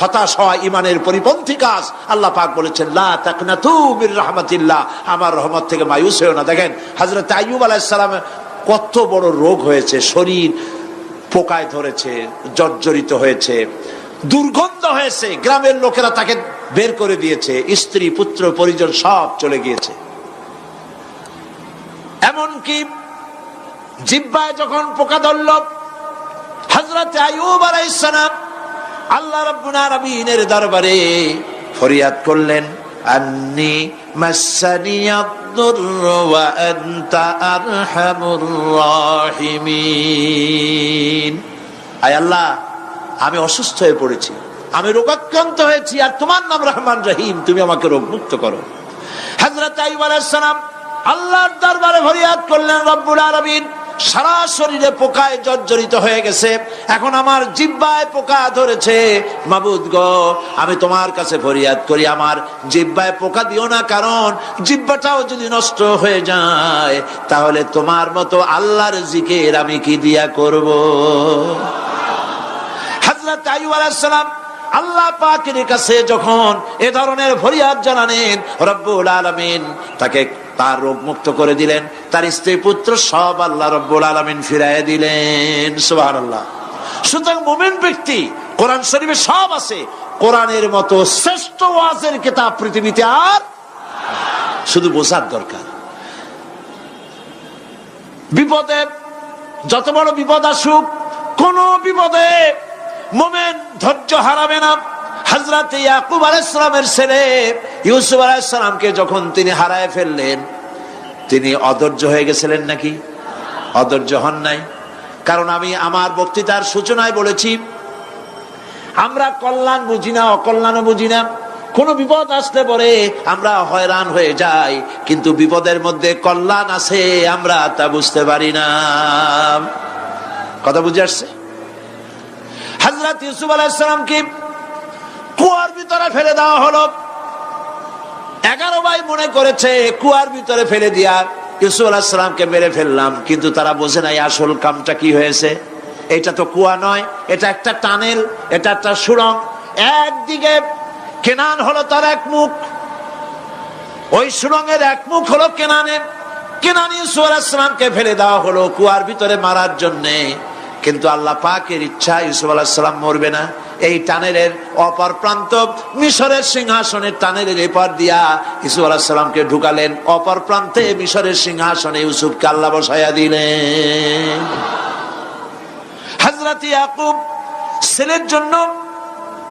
হতাশ হওয়া ইমানের পরিপন্থী কাজ। আল্লাহ পাক বলেছেন লা তাকনাতু মির রাহমাতিল্লাহ, আমার রহমত থেকে মায়ুস হয়েও না। দেখেন হযরত আইয়ুব আলাইহিস সালামের কত বড় রোগ হয়েছে, শরীর পোকায় ধরেছে, জর্জরিত হয়েছে, দুর্গন্ধ হয়েছে, গ্রামের লোকেরা তাকে বের করে দিয়েছে, স্ত্রী পুত্র পরিজন সব চলে গিয়েছে। এমনকি জিহ্বায় যখন পোকা ধরল, হযরত আইয়ুব আলাইহিস সালাম আল্লাহ রাব্বুল আলামিনের দরবারে ফরিয়াদ করলেন, আন্নী মাসসানিয়াদ-দুররু ওয়া আনতা আরহামুর রাহিমিন। আয় আল্লাহ, আমি অসুস্থ হয়ে পড়েছি, আমি রোগাক্রান্ত হয়েছি, আর তোমার নাম রহমান রহিম, তুমি আমাকে রোগমুক্ত করো। হযরত আইয়ুব আলাইহিস সালাম আল্লাহর দরবারে ফরিয়াদ করলেন, রব্বুল আলামিন সারা শরীরে পোকায় জর্জরিত হয়ে গেছে, এখন আমার জিহ্বায় পোকা ধরেছে, মাবুদ গো আমি তোমার কাছে ফরিয়াদ করি, আমার জিহ্বায় পোকা দিও না, কারণ জিহ্বাটাও যদি নষ্ট হয়ে যায় তাহলে তোমার মতো আল্লাহর জিকির আমি কি দিয়া করব। হযরত আইয়ুব আলাইহিস সালাম আল্লাহ পাকের কাছে যখন এ ধরনের ফরিয়াদ জানালেন, রব্বুল আলামিন তাকে তার রোগ মুক্ত করে দিলেন, তার স্ত্রী পুত্র সব আল্লাহ রব্বুল আলামিন ফিরাইয়া দিলেন। সুবহানাল্লাহ। সুতরাং মুমিন ব্যক্তি, কোরআন শরীফে সব আছে, কোরআনের মতো শ্রেষ্ঠ ওয়াজের কিতাব পৃথিবীতে আর শুধু বোঝার দরকার। বিপদে যত বড় বিপদ আসুক, কোন বিপদে মুমিন ধৈর্য হারাবে না। হযরত ইয়াকুব আলাইহিস সালামের ছেলে ইউসুফ আলাইহিস সালামকে যখন তিনি হারায় ফেললেন, তিনি অধৈর্য হয়ে গেছিলেন নাকি? অধৈর্য হন নাই। কারণ আমি আমার বক্তৃতার সূচনায় বলেছি, আমরা কল্যাণ বুঝি না, অকল্যাণও বুঝি না। কোন বিপদ আসলে পরে আমরা হয়রান হয়ে যাই, কিন্তু বিপদের মধ্যে কল্যাণ আছে আমরা তা বুঝতে পারি না। কথা বুঝে আসছে? হযরত ইউসুফ আলাইহিস সালামকে কুয়ার ভিতরে ফেলে দেওয়া হলো। 11 ভাই মনে করেছে কুয়ার ভিতরে ফেলে দিয়া ইউসুফ আলাইহিস সালামকে মেরে ফেললাম, কিন্তু তারা বোঝে নাই আসল কামটা কি হয়েছে। এটা তো কুয়া নয়, এটা একটা টানেল, এটা একটা সুড়ঙ্গ। একদিকে কেনান হলো তার এক মুখ, ওই সুড়ঙ্গের এক মুখ হলো কেনানের। কেনান ইউসুফ আলাইহিস সালামকে ফেলে দেওয়া হলো কুয়ার ভিতরে মারার জন্যে, কিন্তু আল্লাহ পাকের ইচ্ছা ইউসুফ আলাইহিস সালাম মরবে না। এই টানেলের অপর প্রান্ত মিশরের সিংহাসনের টানেলের এপার দিয়া ইউসুফ আলাইহিস সালামকে ঢুকালেন, অপর প্রান্তে মিশরের সিংহাসনে ইউসুফকে আল্লাহ বসাইয়া দিলেন। হযরত ইয়াকুব ছেলের জন্য